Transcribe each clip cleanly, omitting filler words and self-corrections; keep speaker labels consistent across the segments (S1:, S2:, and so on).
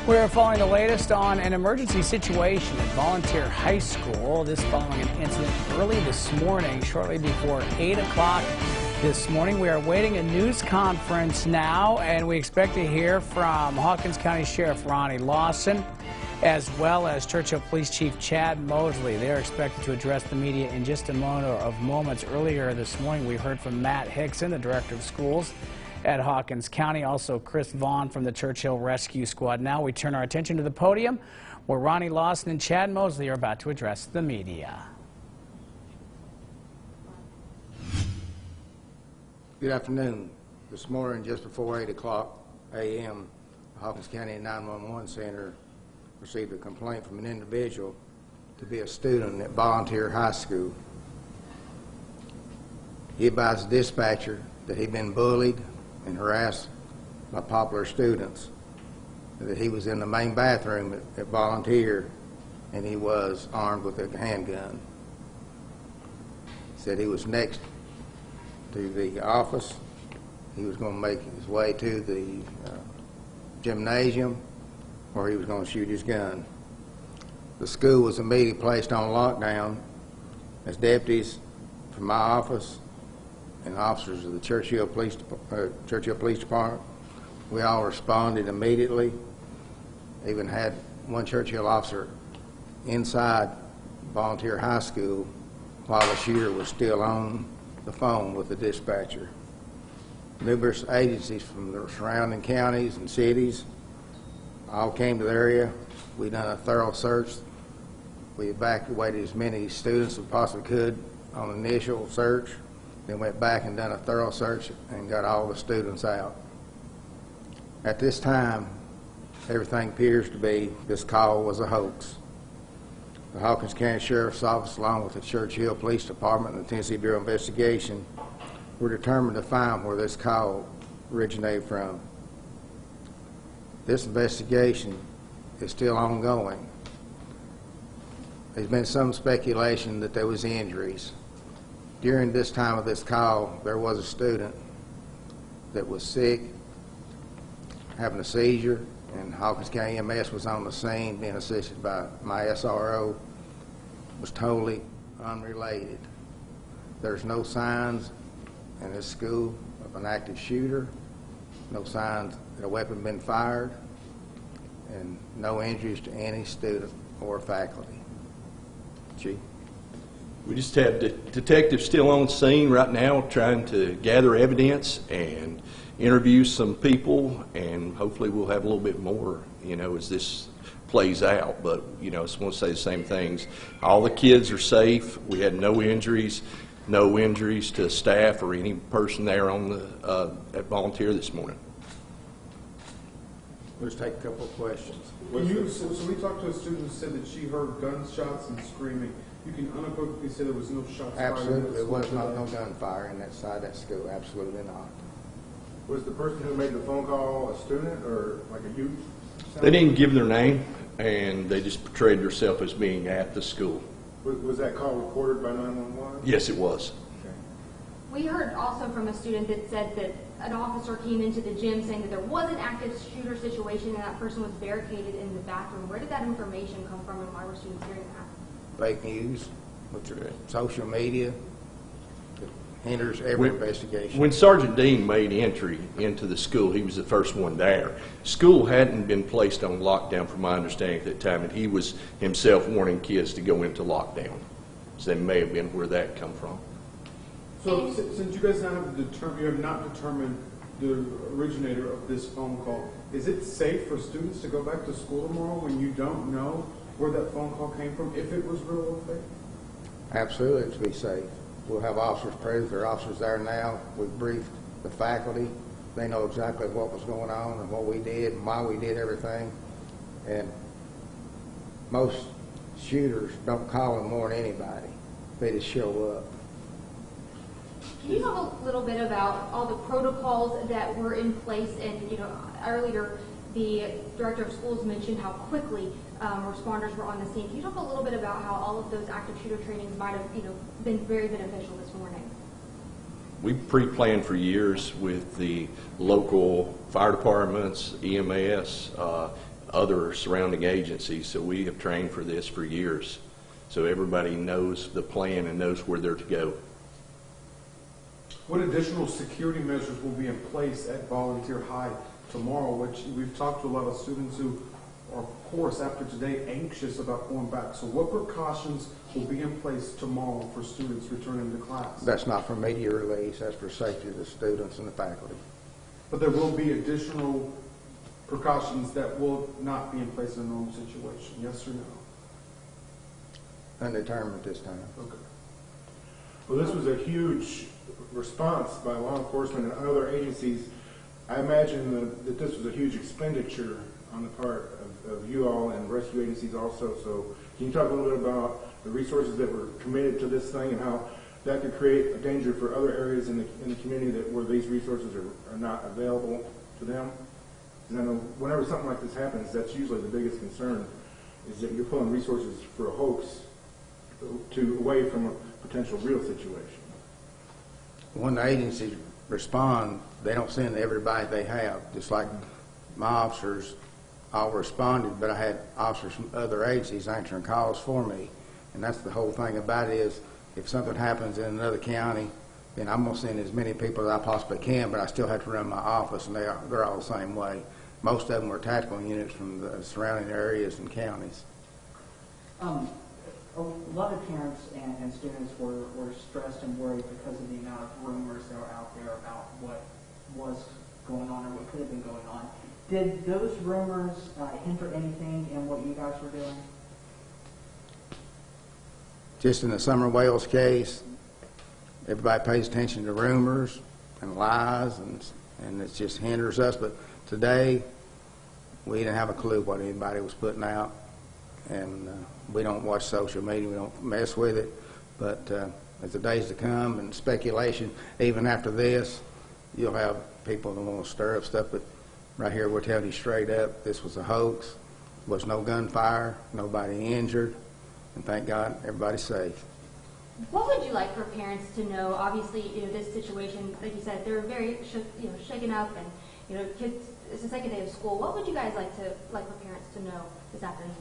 S1: We're following the latest on an emergency situation at Volunteer High School. This following an incident early this morning, shortly before 8 o'clock this morning. We are awaiting a news conference now, and we expect to hear from Hawkins County Sheriff Ronnie Lawson, as well as Churchill Police Chief Chad Mosley. They are expected to address the media in just a moments. Earlier this morning, we heard from Matt Hickson, the Director of Schools at Hawkins County, also Chris Vaughn from the Churchill Rescue Squad. Now we turn our attention to the podium, where Ronnie Lawson and Chad Mosley are about to address the media.
S2: Good afternoon. This morning, just before 8 o'clock a.m., the Hawkins County 911 Center received a complaint from an individual to be a student at Volunteer High School. He advised the dispatcher that he'd been bullied and harassed by popular students, that he was in the main bathroom at Volunteer and he was armed with a handgun. He said he was next to the office. He was going to make his way to the gymnasium where he was going to shoot his gun. The school was immediately placed on lockdown as deputies from my office and officers of the Churchill Police Department. We all responded immediately. Even had one Churchill officer inside Volunteer High School while the shooter was still on the phone with the dispatcher. Numerous agencies from the surrounding counties and cities all came to the area. We done a thorough search. We evacuated as many students as we possibly could on the initial search. Then went back and done a thorough search and got all the students out. At this time, everything appears to be this call was a hoax. The Hawkins County Sheriff's Office, along with the Churchill Police Department and the Tennessee Bureau of Investigation, were determined to find where this call originated from. This investigation is still ongoing. There's been some speculation that there was injuries. During this time of this call, there was a student that was sick, having a seizure, and Hawkins County EMS was on the scene being assisted by my SRO. Was totally unrelated. There's no signs in this school of an active shooter, no signs that a weapon had been fired, and no injuries to any student or faculty. Chief?
S3: We just have detectives still on scene right now trying to gather evidence and interview some people, and hopefully we'll have a little bit more, as this plays out. But, I just want to say the same things. All the kids are safe. We had no injuries to staff or any person there on the at Volunteer this morning.
S2: Let's take a couple of questions.
S4: So we talked to a student who said that she heard gunshots and screaming. You can unequivocally say there was no shots fired.
S2: Absolutely, there was no gunfire in that side of that school. Absolutely not.
S4: Was the person who made the phone call a student or like a youth?
S3: They didn't give their name, and they just portrayed themselves as being at the school.
S4: Was that call recorded by 911?
S3: Yes, it was.
S4: Okay.
S5: We heard also from a student that said that an officer came into the gym saying that there was an active shooter situation and that person was barricaded in the bathroom. Where did that information come from, and why were students hearing that? Fake
S2: news, with social media, that hinders every investigation.
S3: When Sergeant Dean made entry into the school, he was the first one there. School hadn't been placed on lockdown, from my understanding at that time, and he was himself warning kids to go into lockdown. So that may have been where that come from.
S4: So since you guys have not determined the originator of this phone call, is it safe for students to go back to school tomorrow when you don't know where that phone call came from, if it was real or fake?
S2: Absolutely, to be safe. We'll have officers present. There are officers there now. We've briefed the faculty. They know exactly what was going on and what we did and why we did everything. And most shooters don't call them more than anybody. They just show up.
S5: Can you talk a little bit about all the protocols that were in place? And earlier the Director of Schools mentioned how quickly responders were on the scene. Can you talk a little bit about how all of those active shooter trainings might have been very beneficial this morning?
S3: We pre-planned for years with the local fire departments, EMS, other surrounding agencies. So we have trained for this for years. So everybody knows the plan and knows where they're to go.
S4: What additional security measures will be in place at Volunteer High tomorrow? Which we've talked to a lot of students who are, of course, after today, anxious about going back. So what precautions will be in place tomorrow for students returning to class?
S2: That's not for media release. That's for safety of the students and the faculty.
S4: But there will be additional precautions that will not be in place in a normal situation, yes or no?
S2: Undetermined this time.
S4: Okay.
S6: Well, this was a huge response by law enforcement and other agencies. I imagine that this was a huge expenditure on the part of you all and rescue agencies also. So can you talk a little bit about the resources that were committed to this thing and how that could create a danger for other areas in the community where these resources are not available to them? And I know whenever something like this happens, that's usually the biggest concern, is that you're pulling resources for a hoax away from a potential real situation.
S2: When the agencies respond, they don't send everybody they have. Just like my officers all responded, but I had officers from other agencies answering calls for me. And that's the whole thing about it is, if something happens in another county, then I'm going to send as many people as I possibly can, but I still have to run my office, and they're all the same way. Most of them were tactical units from the surrounding areas and counties.
S7: A lot of parents and students were stressed and worried because of the amount of rumors that are out there about what was going on or what could have been going on. Did those rumors hinder anything in what you guys were doing?
S2: Just in the Summer Wales case, everybody pays attention to rumors and lies, and it just hinders us. But today, we didn't have a clue what anybody was putting out, and we don't watch social media. We don't mess with it. But as the days to come and speculation, even after this, you'll have people that want to stir up stuff. But right here, we're telling you straight up, this was a hoax. There was no gunfire, nobody injured, and thank God everybody's safe.
S5: What would you like for parents to know? Obviously, this situation, like you said, they're very, shaken up, and kids. It's the second day of school. What would you guys like for parents to know this afternoon?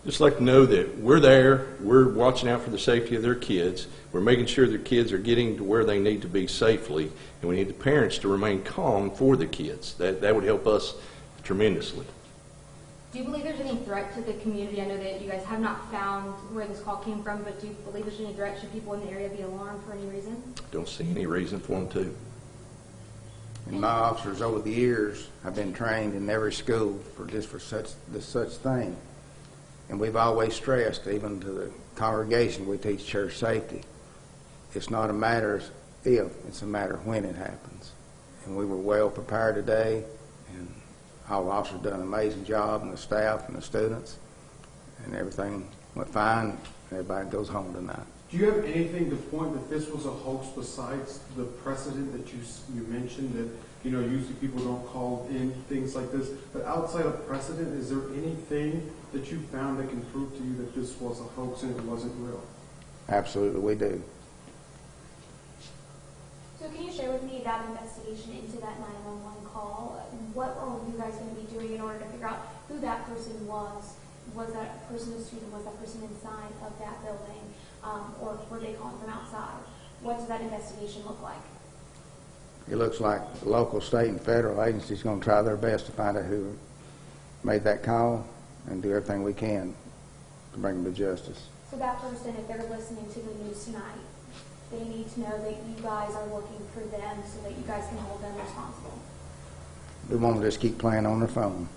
S3: Just like to know that we're there, we're watching out for the safety of their kids, we're making sure their kids are getting to where they need to be safely, and we need the parents to remain calm for the kids. That would help us tremendously.
S5: Do you believe there's any threat to the community? I know that you guys have not found where this call came from, but do you believe there's any threat? Should people in the area be alarmed for any reason?
S3: Don't see any reason for them to.
S2: And my officers over the years have been trained in every school for such thing. And we've always stressed, even to the congregation, we teach church safety. It's not a matter of if, it's a matter of when it happens. And we were well prepared today, and all the officers done an amazing job, and the staff and the students, and everything went fine, and everybody goes home tonight.
S4: Do you have anything to point that this was a hoax besides the precedent that you mentioned that, usually people don't call in things like this, but outside of precedent, is there anything that you found that can prove to you that this was a hoax and it wasn't real?
S2: Absolutely, we do.
S8: So can you share with me that investigation into that 911 call? What are you guys going to be doing in order to figure out who that person was? Was that person a student? Was that person inside of that building? Or were they calling from outside? What does that investigation look like?
S2: It looks like local, state, and federal agencies are going to try their best to find out who made that call and do everything we can to bring them to justice.
S8: So that person, if they're listening to the news tonight, they need to know that you guys are looking for them so that you guys can hold them responsible.
S2: We won't just keep playing on their phone.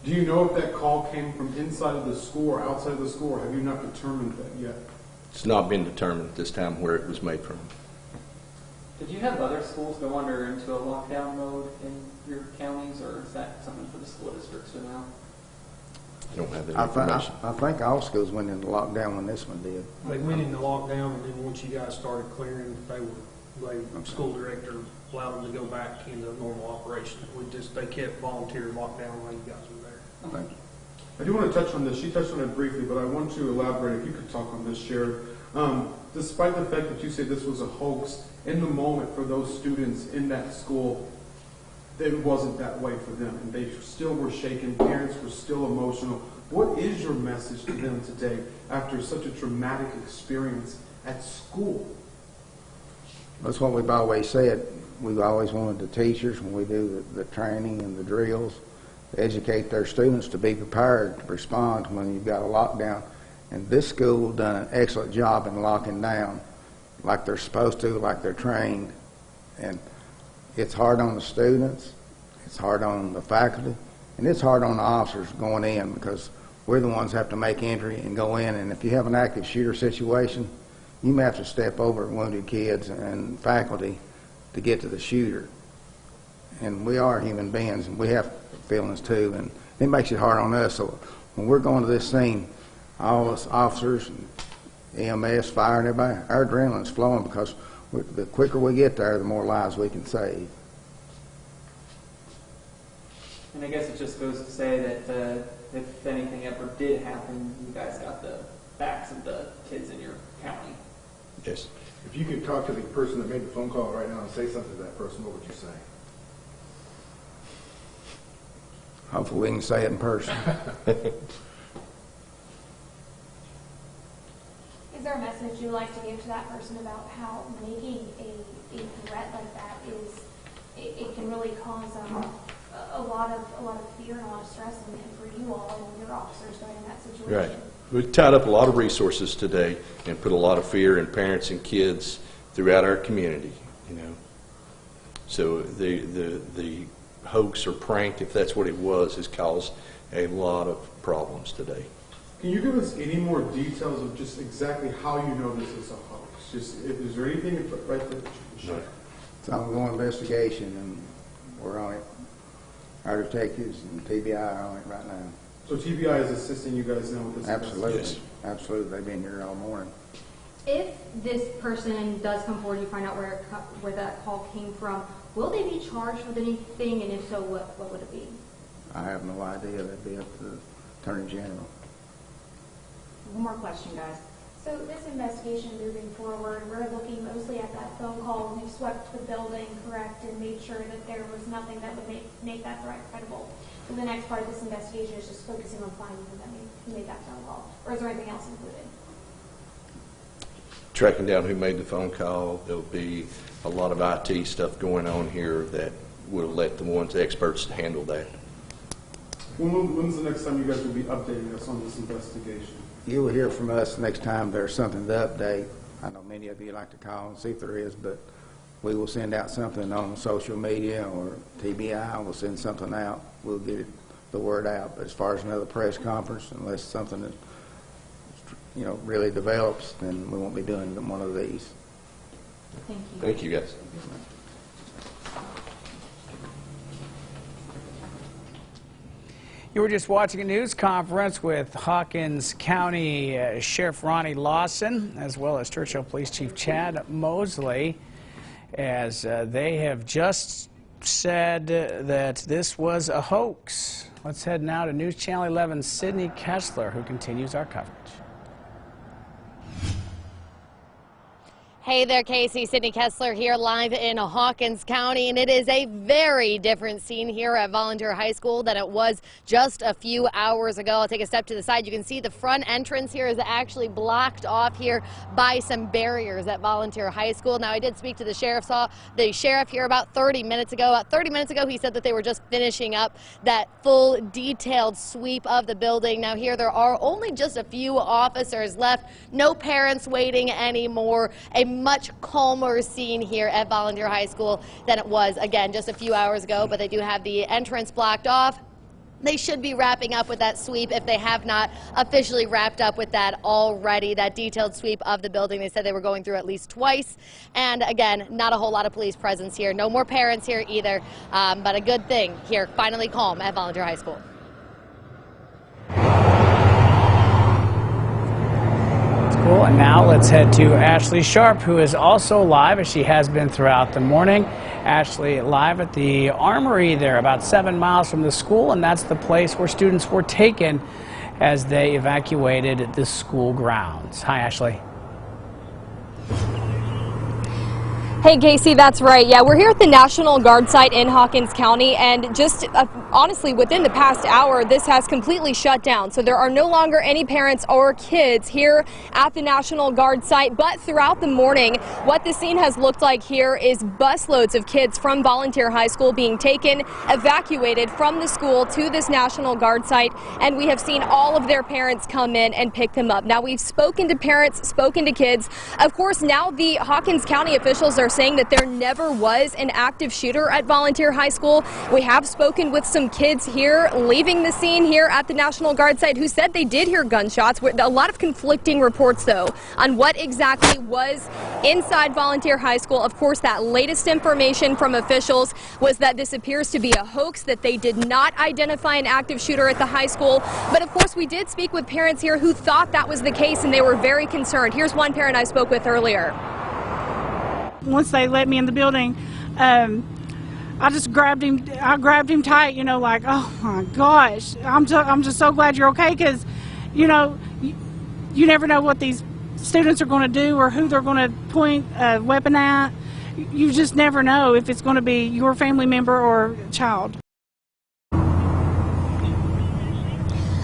S4: Do you know if that call came from inside of the school or outside of the school, or have you not determined that yet?
S3: It's not been determined at this time where it was made from.
S9: Did you have other schools go into a lockdown mode in your counties, or is that something for the school districts to know?
S3: I don't have that information.
S2: I think all schools went into lockdown when this one did.
S10: They went into lockdown, and then once you guys started clearing, school director allowed them to go back into normal operation. They kept volunteer lockdown while you guys were there.
S2: Thank you.
S4: I do want to touch on this. She touched on it briefly, but I want to elaborate. If you could talk on this, Sheriff. Despite the fact that you said this was a hoax, in the moment for those students in that school, it wasn't that way for them, and they still were shaken. Parents were still emotional. What is your message to them today after such a traumatic experience at school?
S2: That's what we've always said. We've always wanted the teachers, when we do the training and the drills, to educate their students to be prepared to respond when you've got a lockdown. And this school done an excellent job in locking down like they're supposed to, like they're trained. And it's hard on the students, it's hard on the faculty, and it's hard on the officers going in, because we're the ones that have to make entry and go in. And if you have an active shooter situation, you may have to step over wounded kids and faculty to get to the shooter. And we are human beings, and we have feelings too, and it makes it hard on us. So when we're going to this scene, all us officers, and EMS, fire, and everybody, our adrenaline's flowing, because the quicker we get there, the more lives we can save.
S9: And I guess it just goes to say that if anything ever did happen, you guys got the backs of the kids in your county.
S3: Yes.
S6: If you could talk to the person that made the phone call right now and say something to that person, what would you say?
S2: Hopefully we can say it in person.
S8: Is there a message you'd like to give to that person about how making a threat like that it can really cause a lot of fear and a lot of stress, and for you all and your officers going in that situation?
S3: Right. We've tied up a lot of resources today and put a lot of fear in parents and kids throughout our community, you know. So the hoax or prank, if that's what it was, has caused a lot of problems today.
S4: Can you give us any more details of just exactly how you know this is a hoax? Just, is there anything right there that you can share?
S2: It's an ongoing investigation, and we're on it. Our detectives and TBI are on it right now.
S4: So TBI is assisting you guys now with this?
S2: Absolutely.
S3: Yes.
S2: Absolutely. They've been here all morning.
S5: If this person does come forward, you find out where that call came from, will they be charged with anything, and if so, what would it be?
S2: I have no idea. That'd be up to the Attorney General.
S5: One more question, guys.
S8: So this investigation moving forward, we're looking mostly at that phone call when you swept the building, correct, and made sure that there was nothing that would make that threat credible. So the next part of this investigation is just focusing on finding who made that phone call, or is there anything else included?
S3: Tracking down who made the phone call. There'll be a lot of IT stuff going on here that we'll let the experts handle that.
S4: When's the next time you guys will be updating us on this investigation?
S2: You will hear from us next time there's something to update. I know many of you like to call and see if there is, but we will send out something on social media, or TBI will send something out. We'll get the word out. But as far as another press conference, unless something that really develops, then we won't be doing one of these.
S5: Thank you.
S3: Thank you, guys.
S1: You were just watching a news conference with Hawkins County Sheriff Ronnie Lawson, as well as Churchill Police Chief Chad Mosley, as they have just said that this was a hoax. Let's head now to News Channel 11's Sydney Kessler, who continues our coverage.
S11: Hey there, Casey. Sydney Kessler here live in Hawkins County, and it is a very different scene here at Volunteer High School than it was just a few hours ago. I'll take a step to the side. You can see the front entrance here is actually blocked off here by some barriers at Volunteer High School. Now, I did speak to the sheriff here about 30 minutes ago. About 30 minutes ago, he said that they were just finishing up that full detailed sweep of the building. Now, here there are only just a few officers left. No parents waiting anymore. A much calmer scene here at Volunteer High School than it was, again, just a few hours ago, but they do have the entrance blocked off. They should be wrapping up with that sweep if they have not officially wrapped up with that already, that detailed sweep of the building. They said they were going through at least twice. And again, not a whole lot of police presence here. No more parents here either, but a good thing here, finally calm at Volunteer High School.
S1: Cool. And now let's head to Ashley Sharp, who is also live, as she has been throughout the morning. Ashley, live at the Armory there, about 7 miles from the school, and that's the place where students were taken as they evacuated the school grounds. Hi, Ashley.
S12: Hey Casey, that's right. Yeah, we're here at the National Guard site in Hawkins County, and just honestly within the past hour this has completely shut down. So there are no longer any parents or kids here at the National Guard site, but throughout the morning what the scene has looked like here is busloads of kids from Volunteer High School being taken, evacuated from the school to this National Guard site, and we have seen all of their parents come in and pick them up. Now we've spoken to parents, spoken to kids. Of course, now the Hawkins County officials are saying that there never was an active shooter at Volunteer High School. We have spoken with some kids here leaving the scene here at the National Guard site who said they did hear gunshots. A lot of conflicting reports, though, on what exactly was inside Volunteer High School. Of course, that latest information from officials was that this appears to be a hoax, that they did not identify an active shooter at the high school. But of course, we did speak with parents here who thought that was the case, and they were very concerned. Here's one parent I spoke with earlier.
S13: Once they let me in the building, I just grabbed him. I grabbed him tight, you know, like, oh my gosh, I'm just so glad you're okay, because, you know, you never know what these students are going to do or who they're going to point a weapon at. You just never know if it's going to be your family member or child.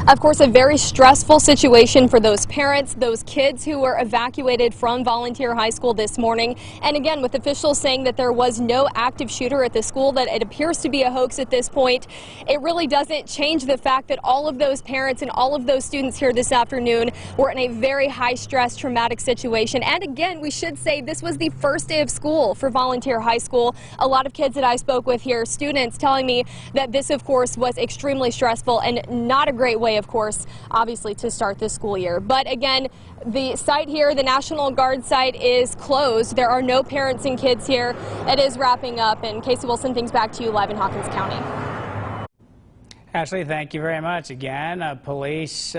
S12: Of course, a very stressful situation for those parents, those kids who were evacuated from Volunteer High School this morning. And again, with officials saying that there was no active shooter at the school, that it appears to be a hoax at this point, it really doesn't change the fact that all of those parents and all of those students here this afternoon were in a very high-stress, traumatic situation. And again, we should say this was the first day of school for Volunteer High School. A lot of kids that I spoke with here, students, telling me that this, of course, was extremely stressful and not a great way, of course, obviously, to start this school year. But again, the site here, the National Guard site, is closed. There are no parents and kids here. It is wrapping up, and Casey will send things back to you live in Hawkins County.
S1: Ashley, thank you very much. Again, police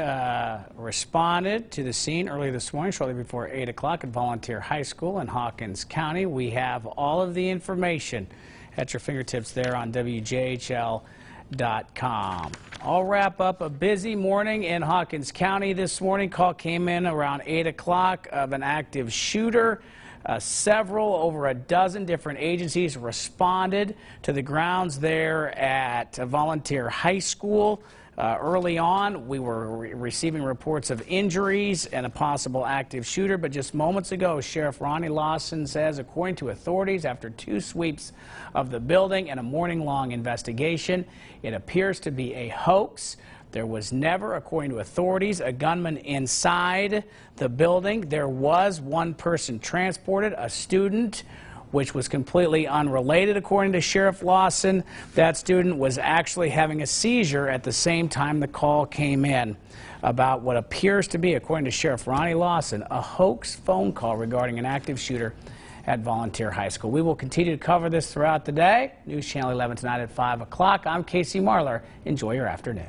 S1: responded to the scene early this morning, shortly before 8 o'clock at Volunteer High School in Hawkins County. We have all of the information at your fingertips there on WJHL.com. I'll wrap up a busy morning in Hawkins County this morning. Call came in around 8 o'clock of an active shooter. Over a dozen different agencies responded to the grounds there at Volunteer High School. Early on, we were receiving reports of injuries and a possible active shooter, but just moments ago, Sheriff Ronnie Lawson says, according to authorities, after 2 sweeps of the building and a morning-long investigation, it appears to be a hoax. There was never, according to authorities, a gunman inside the building. There was one person transported, a student, which was completely unrelated, according to Sheriff Lawson. That student was actually having a seizure at the same time the call came in about what appears to be, according to Sheriff Ronnie Lawson, a hoax phone call regarding an active shooter at Volunteer High School. We will continue to cover this throughout the day. News Channel 11 tonight at 5 o'clock. I'm Casey Marlar. Enjoy your afternoon.